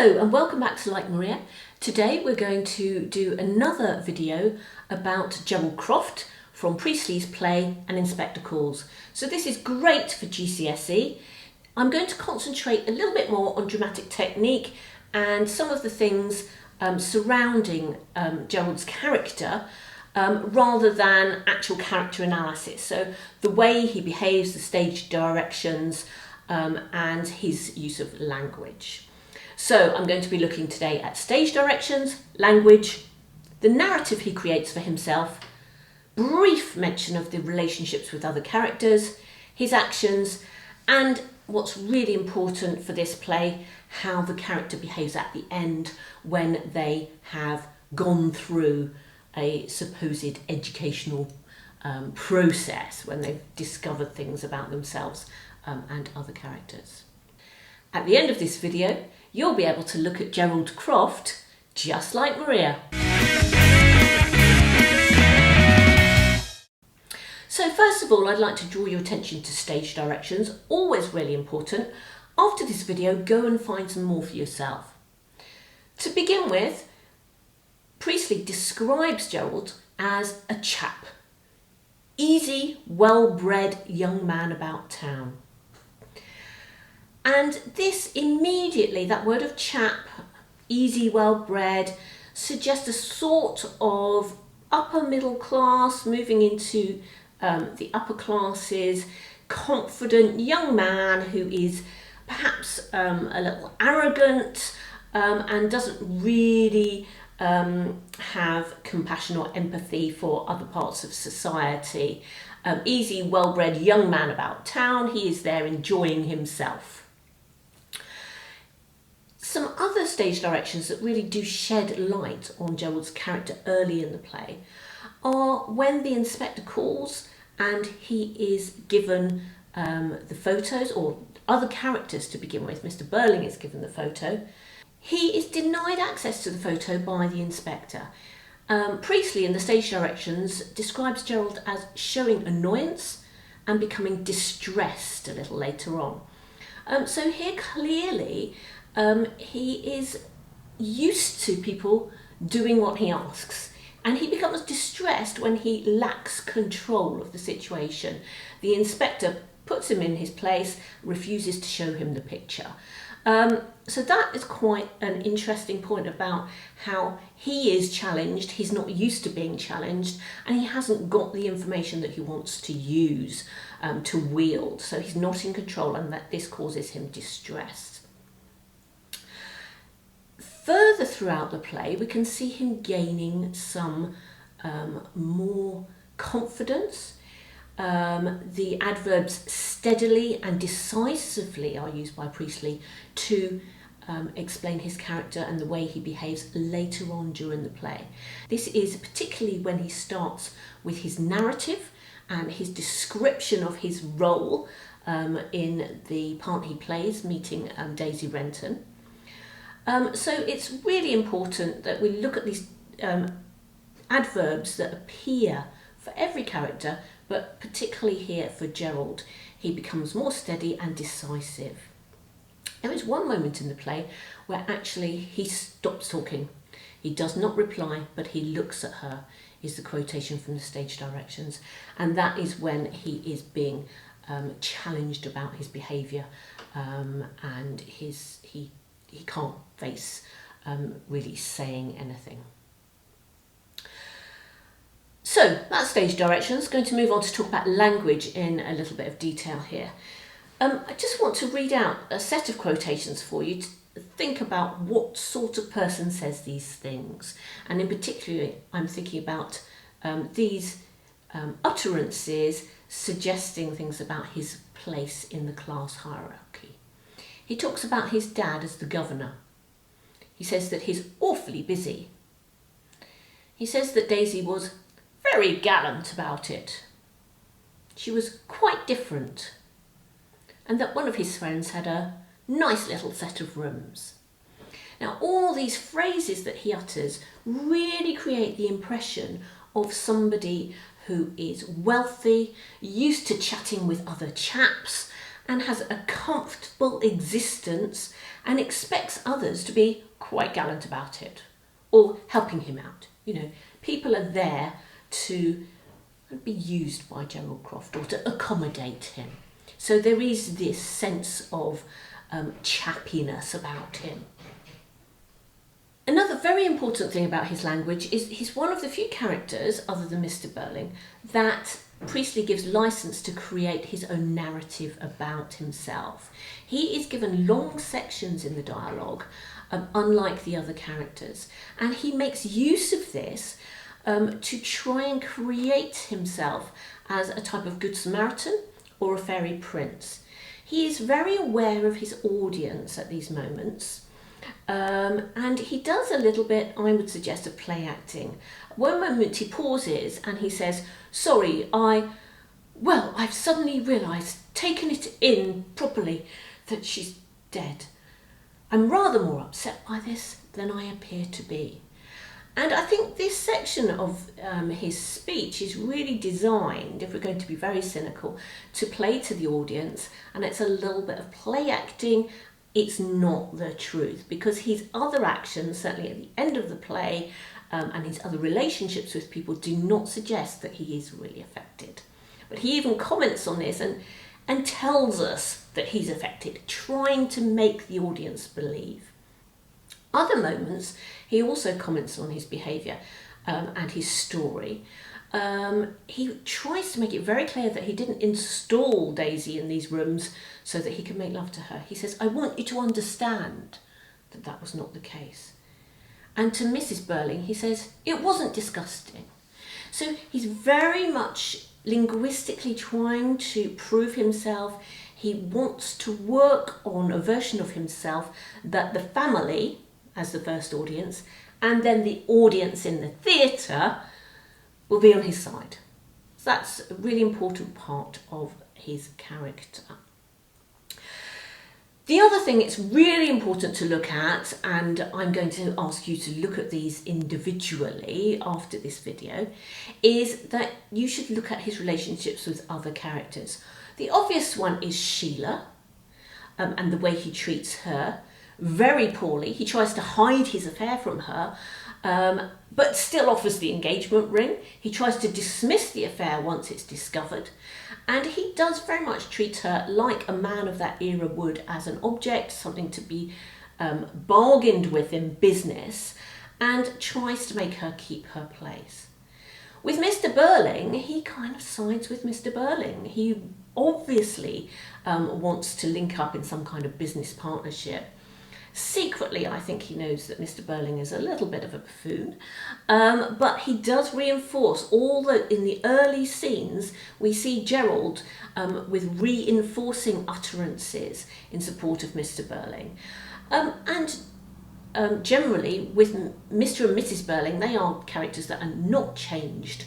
Hello and welcome back to Like Maria. Today we're going to do another video about Gerald Croft from Priestley's play An Inspector Calls. So this is great for GCSE. I'm going to concentrate a little bit more on dramatic technique and some of the things surrounding Gerald's character rather than actual character analysis. So the way he behaves, the stage directions and his use of language. So I'm going to be looking today at stage directions, language, the narrative he creates for himself, brief mention of the relationships with other characters, his actions, and what's really important for this play, how the character behaves at the end when they have gone through a supposed educational process, when they've discovered things about themselves and other characters. At the end of this video, you'll be able to look at Gerald Croft just like Maria. So first of all, I'd like to draw your attention to stage directions, always really important. After this video, go and find some more for yourself. To begin with, Priestley describes Gerald as a chap, easy, well-bred young man about town. And this immediately, that word of chap, easy, well-bred, suggests a sort of upper middle class, moving into the upper classes, confident young man who is perhaps a little arrogant and doesn't really have compassion or empathy for other parts of society. Easy, well-bred young man about town, he is there enjoying himself. Some other stage directions that really do shed light on Gerald's character early in the play are when the inspector calls and he is given the photos, or other characters to begin with. Mr. Burling is given the photo. He is denied access to the photo by the inspector. Priestley in the stage directions describes Gerald as showing annoyance and becoming distressed a little later on. So here clearly he is used to people doing what he asks, and he becomes distressed when he lacks control of the situation. The inspector puts him in his place, refuses to show him the picture. So that is quite an interesting point about how he is challenged. He's not used to being challenged, and he hasn't got the information that he wants to use to wield. So he's not in control, and that this causes him distress. Further throughout the play, we can see him gaining some more confidence. The adverbs steadily and decisively are used by Priestley to explain his character and the way he behaves later on during the play. This is particularly when he starts with his narrative and his description of his role in the part he plays, meeting Daisy Renton. So it's really important that we look at these adverbs that appear for every character, but particularly here for Gerald. He becomes more steady and decisive. There is one moment in the play where actually he stops talking. He does not reply, but he looks at her, is the quotation from the stage directions. And that is when he is being challenged about his behaviour and he can't face really saying anything. So that's stage directions. Going to move on to talk about language in a little bit of detail here. I just want to read out a set of quotations for you to think about what sort of person says these things. And in particular, I'm thinking about these utterances suggesting things about his place in the class hierarchy. He talks about his dad as the governor. He says that he's awfully busy. He says that Daisy was very gallant about it. She was quite different. And that one of his friends had a nice little set of rooms. Now, all these phrases that he utters really create the impression of somebody who is wealthy, used to chatting with other chaps, and has a comfortable existence and expects others to be quite gallant about it or helping him out. You know, people are there to be used by Gerald Croft or to accommodate him. So there is this sense of chappiness about him. Another very important thing about his language is he's one of the few characters, other than Mr. Burling, that Priestley gives license to create his own narrative about himself. He is given long sections in the dialogue, unlike the other characters, and he makes use of this to try and create himself as a type of Good Samaritan or a fairy prince. He is very aware of his audience at these moments. And he does a little bit, I would suggest, of play acting. One moment he pauses and he says, "Sorry, I've suddenly realised, taken it in properly, that she's dead. I'm rather more upset by this than I appear to be." And I think this section of his speech is really designed, if we're going to be very cynical, to play to the audience, and it's a little bit of play acting. It's not the truth, because his other actions, certainly at the end of the play, and his other relationships with people do not suggest that he is really affected. But he even comments on this and tells us that he's affected, trying to make the audience believe. Other moments, he also comments on his behaviour and his story. He tries to make it very clear that he didn't install Daisy in these rooms so that he could make love to her. He says, "I want you to understand that that was not the case." And to Mrs. Burling, he says, "It wasn't disgusting." So he's very much linguistically trying to prove himself. He wants to work on a version of himself that the family, as the first audience, and then the audience in the theatre will be on his side. So that's a really important part of his character. The other thing it's really important to look at, and I'm going to ask you to look at these individually after this video, is that you should look at his relationships with other characters. The obvious one is Sheila, and the way he treats her very poorly. He tries to hide his affair from her, but still offers the engagement ring. He tries to dismiss the affair once it's discovered, and he does very much treat her like a man of that era would, as an object, something to be bargained with in business, and tries to make her keep her place. With Mr. Burling, he kind of sides with Mr. Burling. He obviously wants to link up in some kind of business partnership. Secretly, I think he knows that Mr. Burling is a little bit of a buffoon, but he does reinforce all that in the early scenes. We see Gerald with reinforcing utterances in support of Mr. Burling. Generally, with Mr. and Mrs. Burling, they are characters that are not changed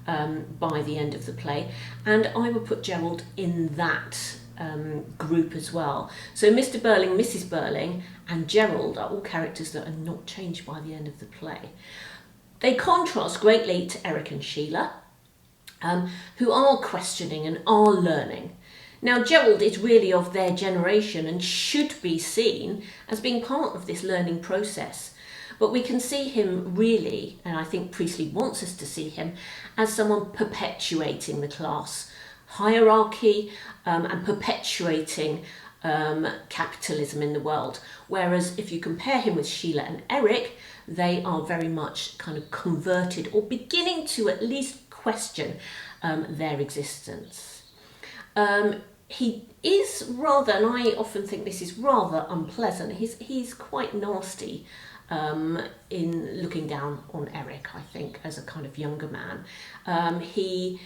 by the end of the play, and I would put Gerald in that group as well. So Mr. Burling, Mrs. Burling and Gerald are all characters that are not changed by the end of the play. They contrast greatly to Eric and Sheila, who are questioning and are learning. Now Gerald is really of their generation and should be seen as being part of this learning process. But we can see him really, and I think Priestley wants us to see him, as someone perpetuating the class hierarchy and perpetuating capitalism in the world. Whereas if you compare him with Sheila and Eric, they are very much kind of converted or beginning to at least question their existence. He is rather, and I often think this is rather unpleasant, he's quite nasty in looking down on Eric, I think, as a kind of younger man. He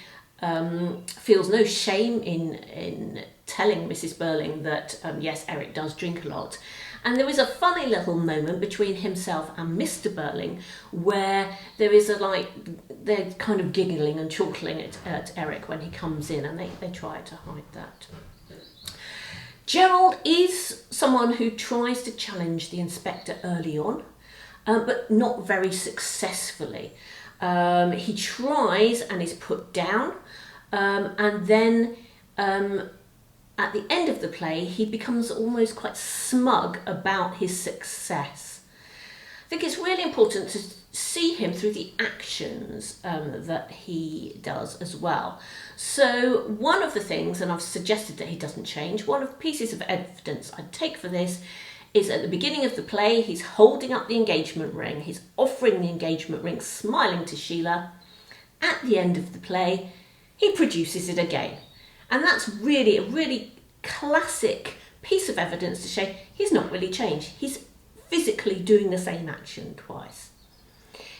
feels no shame in telling Mrs. Burling that, yes, Eric does drink a lot. And there is a funny little moment between himself and Mr. Burling where there is they're kind of giggling and chuckling at Eric when he comes in, and they try to hide that. Gerald is someone who tries to challenge the inspector early on, but not very successfully. He tries and is put down, and then at the end of the play, he becomes almost quite smug about his success. I think it's really important to see him through the actions that he does as well. So one of the things, and I've suggested that he doesn't change, one of the pieces of evidence I'd take for this is at the beginning of the play, he's holding up the engagement ring, he's offering the engagement ring, smiling to Sheila. At the end of the play, he produces it again. And that's really a really classic piece of evidence to show he's not really changed. He's physically doing the same action twice.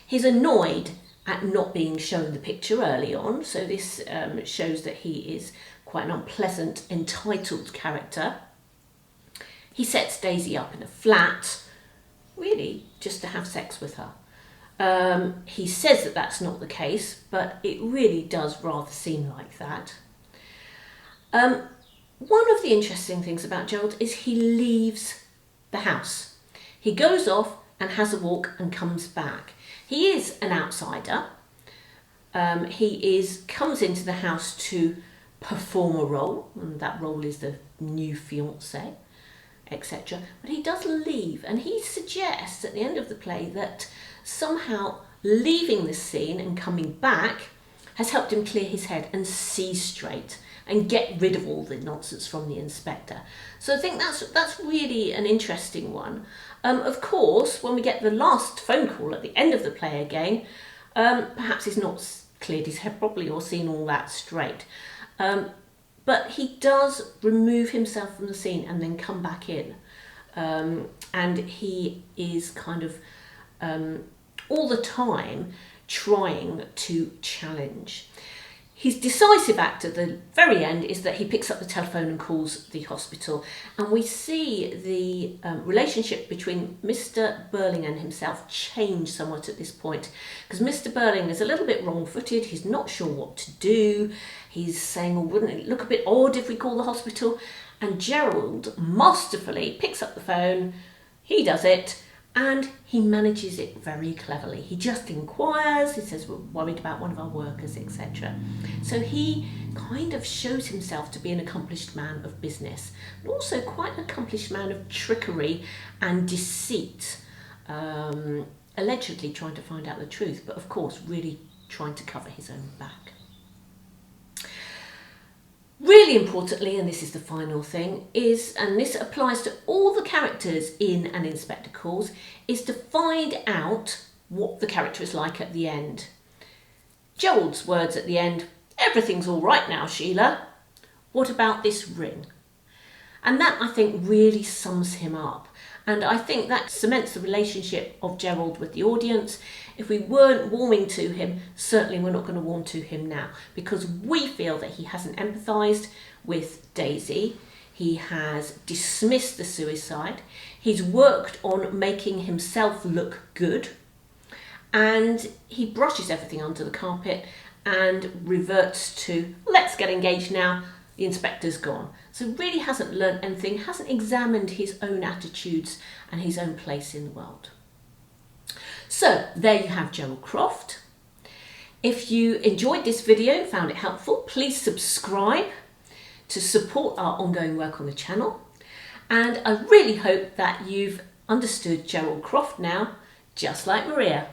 He's annoyed at not being shown the picture early on, so this shows that he is quite an unpleasant, entitled character. He sets Daisy up in a flat, really just to have sex with her. He says that that's not the case, but it really does rather seem like that. One of the interesting things about Gerald is he leaves the house. He goes off and has a walk and comes back. He is an outsider. He comes into the house to perform a role, and that role is the new fiancé, etc. But he does leave, and he suggests at the end of the play that somehow leaving the scene and coming back has helped him clear his head and see straight and get rid of all the nonsense from the inspector. So I think that's really an interesting one. Of course, when we get the last phone call at the end of the play again, perhaps he's not cleared his head properly or seen all that straight. But he does remove himself from the scene and then come back in. And he is kind of all the time trying to challenge. His decisive act at the very end is that he picks up the telephone and calls the hospital, and we see the relationship between Mr. Burling and himself change somewhat at this point, because Mr. Burling is a little bit wrong-footed. He's not sure what to do. He's saying, well, wouldn't it look a bit odd if we call the hospital? And Gerald masterfully picks up the phone, he does it, and he manages it very cleverly. He just inquires, he says we're worried about one of our workers, etc. So he kind of shows himself to be an accomplished man of business, but also quite an accomplished man of trickery and deceit, allegedly trying to find out the truth, but of course really trying to cover his own back. Really importantly, and this is the final thing, is, and this applies to all the characters in An Inspector Calls, is to find out what the character is like at the end. Gerald's words at the end, everything's all right now, Sheila. What about this ring? And that, I think, really sums him up. And I think that cements the relationship of Gerald with the audience. If we weren't warming to him, certainly we're not going to warm to him now, because we feel that he hasn't empathised with Daisy. He has dismissed the suicide. He's worked on making himself look good. And he brushes everything under the carpet and reverts to, let's get engaged now. The inspector's gone. So really hasn't learnt anything, hasn't examined his own attitudes and his own place in the world. So there you have Gerald Croft. If you enjoyed this video, found it helpful, please subscribe to support our ongoing work on the channel. And I really hope that you've understood Gerald Croft now, just like Maria.